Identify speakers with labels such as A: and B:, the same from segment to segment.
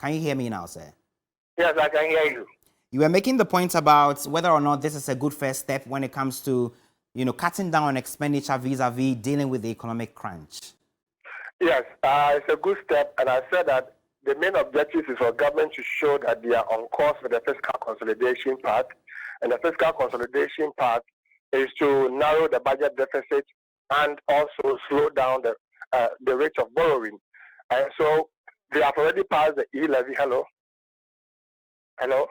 A: Can you hear me now, sir?
B: Yes, I can hear you.
A: You were making the point about whether or not this is a good first step when it comes to, cutting down on expenditure vis-a-vis dealing with the economic crunch.
B: Yes, it's a good step, and I said that the main objective is for government to show that they are on course with the fiscal consolidation part, and the fiscal consolidation part is to narrow the budget deficit and also slow down the rate of borrowing. And so they have already passed the e-levy. Hello? Hello?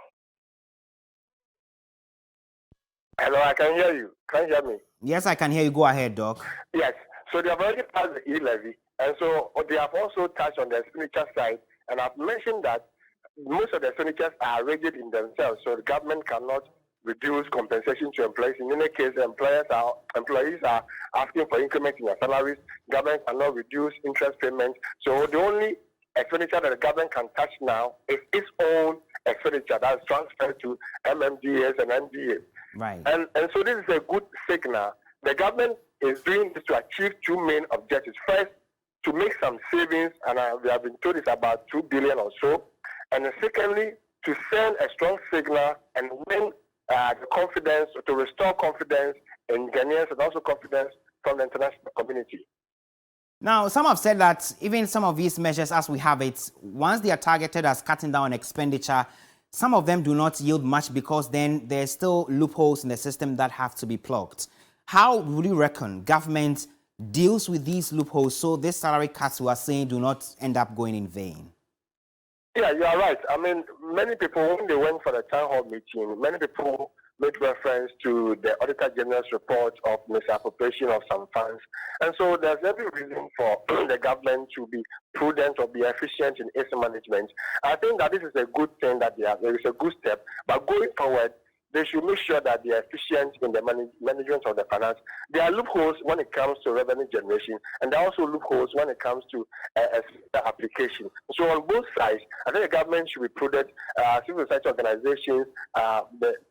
B: Hello, I can hear you. Can you hear me?
A: Yes, I can hear you. Go ahead, Doc.
B: Yes. So they have already passed the e-levy. And so they have also touched on the expenditure side. And I've mentioned that most of the expenditures are rigid in themselves. So the government cannot reduce compensation to employees. In any case, employees are asking for increments in their salaries. Government cannot reduce interest payments. So the only expenditure that the government can touch now is its own expenditure that's transferred to MMDAs and NDA.
A: Right.
B: And so this is a good signal. The government is doing this to achieve two main objectives. First, to make some savings, and we have been told it's about 2 billion or so. And then secondly, to send a strong signal and win the confidence, to restore confidence in Ghanaians and also confidence from the international community.
A: Now, some have said that even some of these measures, as we have it, once they are targeted as cutting down on expenditure, some of them do not yield much because then there's still loopholes in the system that have to be plugged. How would you reckon government deals with these loopholes so these salary cuts we are saying do not end up going in vain?
B: Yeah, you are right. I mean, many people, when they went for the town hall meeting, many people made reference to the Auditor General's report of misappropriation of some funds. And so there's every reason for the government to be prudent or be efficient in its management. I think that this is a good thing that there is a good step. But going forward, they should make sure that they are efficient in the management of the finance. There are loopholes when it comes to revenue generation, and there are also loopholes when it comes to application. So on both sides, I think the government should be prudent. Civil society organizations,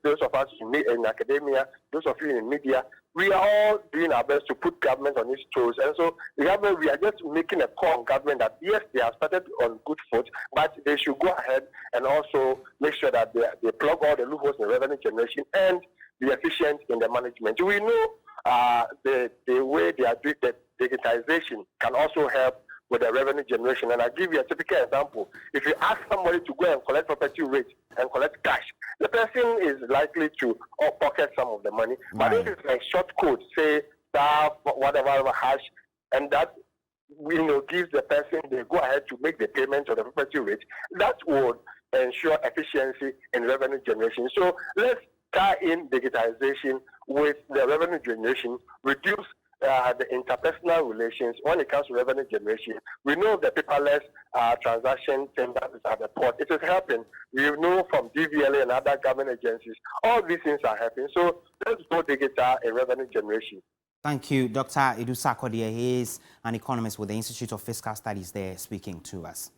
B: those of us in academia, those of you in media, we are all doing our best to put government on its toes. And so we are just making a call on government that yes, they have started on good foot, but they should go ahead and also make sure that they plug all the loopholes in revenue generation and be efficient in the management. We know the way they are doing the digitization can also help with the revenue generation. And I'll give you a typical example. If you ask somebody to go and collect property rate and collect cash, the person is likely to pocket some of the money. Right. But if it's a short code, say star, whatever hash, and that gives the person the go ahead to make the payment of the property rate, that would ensure efficiency in revenue generation. So let's tie in digitization with the revenue generation, reduce the interpersonal relations when it comes to revenue generation. We know the paperless transaction thing that is at the port. It is helping. We know from DVLA and other government agencies, all these things are helping. So let's go digital in revenue generation.
A: Thank you, Dr. Sarkodie. He is an economist with the Institute of Fiscal Studies there speaking to us.